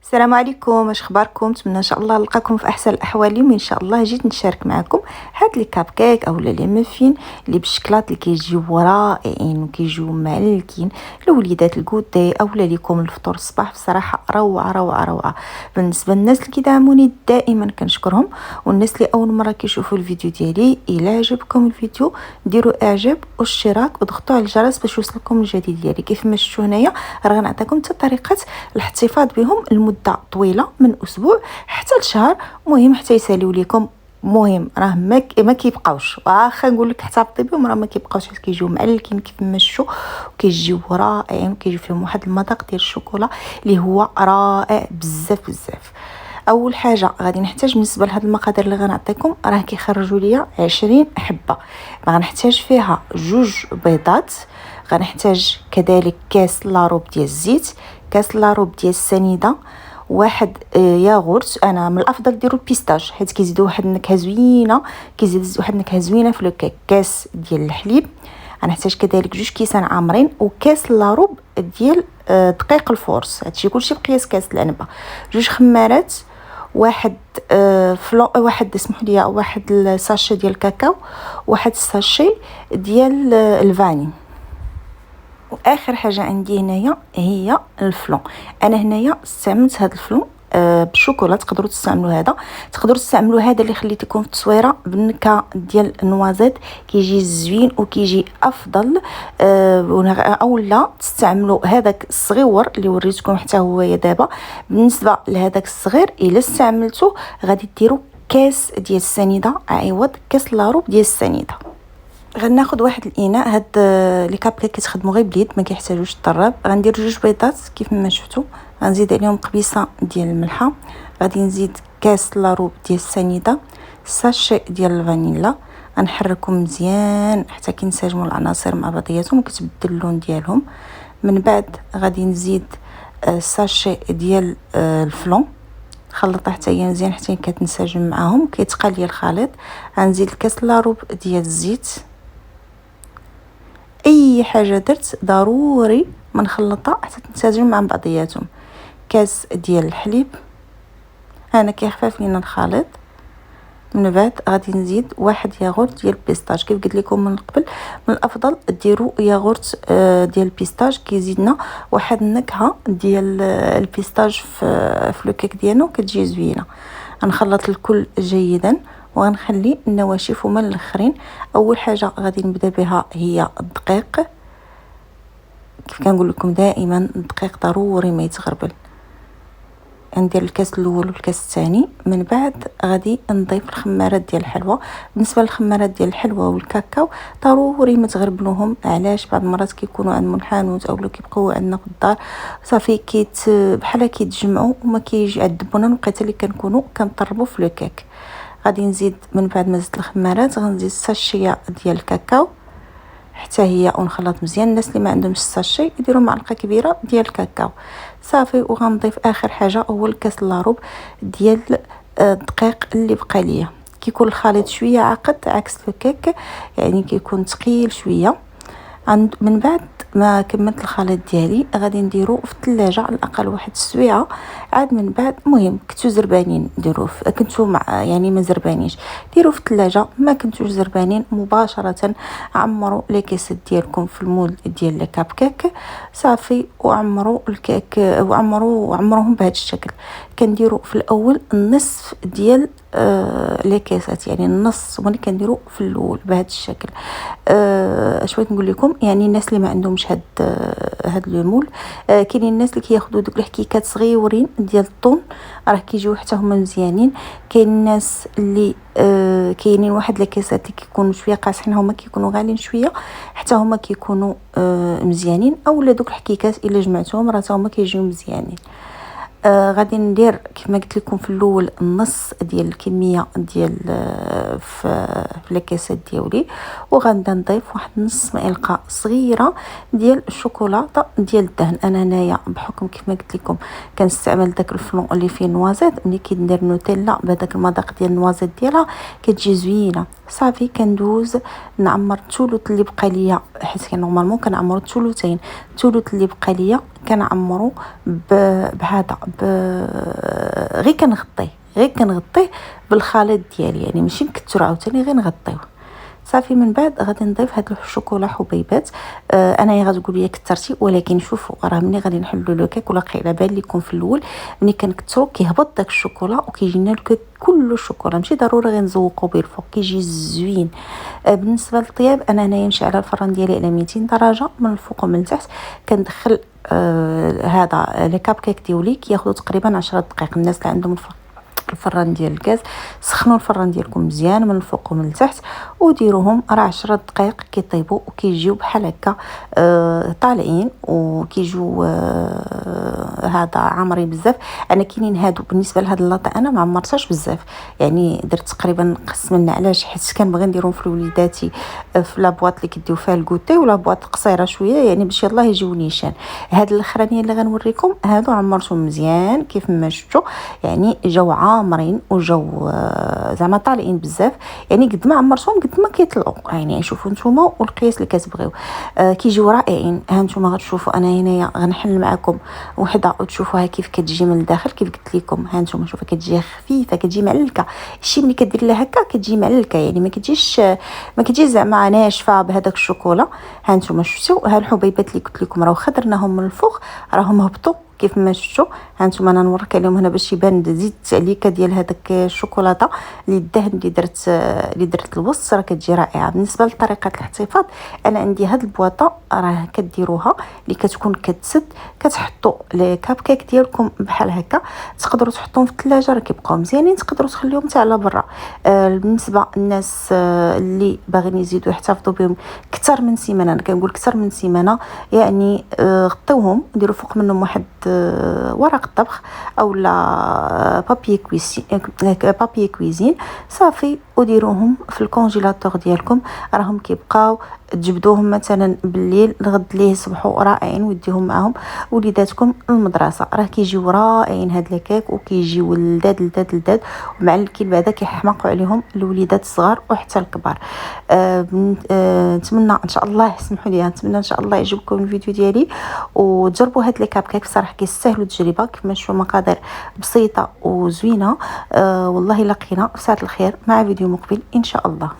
السلام عليكم، واش اخباركم؟ نتمنى ان شاء الله نلقاكم في احسن الاحوال. اليوم ان شاء الله جيت نشارك معكم هاد لي كاب كيك اولا لي مافين اللي بالشكلاط اللي كيجيو رائعين وكيجيو معلكين لوليدات الكوتي اولا ليكم الفطور الصباح. بصراحه روعه روعه روعه. بالنسبه للناس اللي كيدعموني دائما كنشكرهم، والناس اللي اول مره كيشوفوا الفيديو ديالي الا عجبكم الفيديو ديروا اعجاب واشتراك وضغطوا على الجرس باش يوصلكم الجديد ديالي. كيف ما شفتوا هنايا راه غنعطيكم حتى طريقه الاحتفاظ بهم مده طويله من اسبوع حتى لشهر، مهم حتى يساليو ليكم. مهم راه ما كيبقاوش، واخا نقول لك احتفظي بهم راه ما كيبقاوش، حيت كيجيو معلكين كيف ما شفتوا وكيجيو رائعين وكيجيو فيهم واحد المذاق ديال الشوكولا اللي هو رائع بزاف بزاف. اول حاجه غادي نحتاج بالنسبه لهاد المقادير اللي غنعطيكم راه كيخرجوا ليا 20 حبه. غنحتاج فيها 2 بيضات، غنحتاج كذلك كاس لاروب ديال الزيت، كاس لاروب ديال السنيده، واحد ياغورت. انا من الافضل ديروا البيستاش حيت كيزيد واحد النكهه زوينه، كيزيد واحد النكهه زوينه في الكيك. كاس ديال الحليب، غنحتاج كذلك 2 كيسان عامرين، وكاس لاروب ديال دقيق الفورس. هادشي كلشي بقياس كاس العنبه. 2 خمارات، واحد واحد اسمحوا لي واحد الساشي ديال الكاكاو، واحد الساشي ديال الفاني. واخر حاجه عندي هنايا هي الفلون. انا هنايا استعملت هذا الفلون بالشوكولا. تقدروا تستعملوا هذا، تقدروا تستعملوا هذا اللي خليت لكم في التصويره بالنكهه ديال النوازيت، كيجي زوين وكيجي افضل. اولا تستعملوا هذاك الصغيور اللي وريتكم حتى هو دابا. بالنسبه لهذاك الصغير الا استعملتوه غادي ديروا كاس ديال السنيده عوض كاس لاروب ديال السنيده. غناخذ واحد الاناء. هاد لي كاب كيك كيتخدموا غير بليد، ما كيحتاجوش الطراب. غندير 2 بيضات كيف ما شفتوا، غنزيد عليهم قبيصه ديال الملحه، غادي نزيد كاس لاروب ديال السنيده، ساشي ديال الفانيلا. غنحركهم مزيان حتى كينسجموا العناصر مع بعضياتهم وكتبدل اللون ديالهم. من بعد غادي نزيد ساشي ديال الفلون، خلطها حتى هي مزيان حتى كتنسجم معاهم كيتقال لي الخليط. غنزيد الكاس لاروب ديال الزيت. اي حاجه درت ضروري ما نخلطها حتى تنسجم مع بعضياتهم. كاس ديال الحليب، انا كيخفف لينا الخليط. من بعد غادي نزيد واحد ياغورت ديال البيستاج. كيف قلت لكم من قبل، من الافضل ديروا ياغورت ديال البيستاج، كيزيدنا واحد النكهه ديال البيستاج في لو كيك ديالنا وكتجي زوينه. غنخلط الكل جيدا وغنخلي النواشف هما الاخرين. اول حاجه غادي نبدا بها هي الدقيق. كيف كنقول لكم دائما الدقيق ضروري ما يتغربل. ندير الكاس الاول والكاس الثاني. من بعد غادي نضيف الخمارات ديال الحلوى. بالنسبه للخمارات ديال الحلوى والكاكاو ضروري ما تغربلوهم. علاش؟ بعض المرات كيكونوا عند الحانوت اولا كيبقاو عندنا في الدار صافي بحال كيتجمعوا وما كيعذبونا الوقيته اللي كنكونوا كنطربوا في لو كيك. غادي نزيد من بعد ما زدت الخمارات غنزيد الساشيه ديال الكاكاو حتى هي ونخلط مزيان. الناس اللي ما عندهمش الساشي يديروا معلقه كبيره ديال الكاكاو صافي. وغنضيف اخر حاجه هو الكاس لاروب ديال الدقيق اللي بقى ليا. كيكون الخليط شويه عقد عكس الكيك، يعني كيكون ثقيل شويه. من بعد ما كملت الخليط ديالي غادي نديرو في الثلاجه على الاقل واحد السويعه. عاد من بعد مهم كنتو زربانين ديروه كنتو مع يعني ما زربانيش ديروا في الثلاجه. ما كنتوش زربانين مباشره عمروا لي كيسات ديالكم في المول ديال لي كاب كيك صافي وعمروا الكيك وعمروهم بهذا الشكل. كنديروا في الاول النصف ديال لي كيسات، يعني النص هو اللي كنديروا في الاول بهذا الشكل. اش بغيت نقول لكم، يعني الناس اللي ما عندهمش هاد لو مول، كاينين الناس اللي كياخذوا دوك الحكيكات صغيورين ديال الطون راه كيجيو حتى هما مزيانين. كاين الناس اللي كاينين واحد الكيسات اللي كيكونوا شويه قاصحين، هما كيكونوا غاليين شويه حتى هما كيكونوا مزيانين. اولا دوك الحكيكات الا جمعتهم راه هما كيجيو مزيانين. غادي ندير كيف ما قلت لكم في الاول النص ديال الكميه ديال في الكاسات ديالي، وغنبدا نضيف واحد نص معلقه صغيره ديال الشوكولاته ديال الدهن. انا هنايا بحكم كيف ما قلت لكم كنستعمل داك الفلون اللي فيه نوازيت. ملي كندير نوتيلا بهذاك المذاق ديال النوازيت ديالها كتجي زوينه. صافي كندوز نعمر الثلث اللي بقى ليا، حيت نورمالمون كنعمر الثلثين. الثلث اللي بقى ليا كنعمرو بهذا غير كنغطيه بالخليط ديالي، يعني ماشي نكثرو عاوتاني، غير نغطيوه صافي. من بعد غادي نضيف هاد الشوكولا حبيبات. انايا غتقول لي كثرتي، ولكن شوفوا راه ملي غادي نحلوا لو كيك، ولا على بال لكم في الاول ملي كنكثروا كيهبط داك الشوكولا وكيجينا الكيك كله الشوكولا، ماشي ضروري غير نزوقوا به الفوق، كيجي زوين. بالنسبه للطياب انا هنايا مشعله الفران ديالي على 200 درجه من الفوق ومن التحت. كندخل هذا لي كاب كيك ديالي كياخذوا تقريبا 10 دقائق. الناس اللي عندهم الفران ديال الغاز، سخنوا الفران ديالكم مزيان من الفوق ومن التحت وديروهم راه 10 دقائق كيطيبوا وكيجيو بحال هكا طالعين وكيجيو هذا عامرين بزاف. انا كاينين هادو بالنسبه لهاد اللاطه انا ما عمرتهاش بزاف، يعني درت تقريبا قسم لنا. علاش؟ حيت كنبغي نديرهم في وليداتي في لابواط اللي كيديو فيها الكوتي، ولا بواط قصيره شويه يعني باش يلاه يجيو نيشان. هاد الاخرانيين اللي غنوريكم هادو عمرتهم مزيان كيف ما شفتوا، يعني جاو عامرين وجاو زعما طالعين بزاف. يعني قد ما عمرتهم قد ما كيطلعوا، يعني شوفوا نتوما والقياس اللي كتبغيو كيجيو رائعين. ها نتوما غتشوفوا انا هنايا غنحل معكم وحده وتشوفوها كيف كتجي من الداخل. كيف قلت لكم ها نتوما شوفوا كتجي خفيفه، كتجي معلكه. الشيء ملي كدير لها هكا كتجي معلكه، يعني ما كتجيش زعما ناشفه بهذاك الشوكولا. ها نتوما شفتوا ها الحبيبات اللي قلت لكم راه خضرناهم من الفوق راهم هبطوا كيف ما شفتوا. هانتوما انا نوريك عليهم هنا باش يبان زيت التعليكه ديال هذاك الشوكولاته اللي الدهن اللي درت الوسط راه كتجي رائعه. بالنسبه لطريقه الاحتفاظ انا عندي هاد البواطه راه كديروها اللي كتكون كتسد، كتحطوا لي كاب كيك ديالكم بحال هكا. تقدروا تحطوهم في الثلاجه راه كيبقاو مزيانين، تقدروا تخليهم حتى على برا. بالنسبه للناس اللي باغيين يزيدوا يحتفظوا بهم اكثر من سيمانه، انا كنقول اكثر من سيمانه، يعني غطيوهم ديروا فوق منهم واحد ورق الطبخ او لا بابي كويزين صافي، وديروهم في الكونجيلاتور ديالكم. راهم كيبقاو تجبدوهم مثلا بالليل الغد ليه يصبحوا رائعين، وديهم معهم وليداتكم المدرسه راه كيجيو رائعين هاد الكيك وكيجيو لذاد. ومع الكيل بعدا كيحماقوا عليهم الوليدات الصغار وحتى الكبار. نتمنى ان شاء الله سمحوا لي، نتمنى ان شاء الله يعجبكم الفيديو ديالي وتجربوا هاد لي كاب كيك. بصراحه كيستاهلوا التجربه، كما شفتوا مقادير بسيطه وزوينه. والله لقينا في ساعه الخير مع فيديو مقبل ان شاء الله.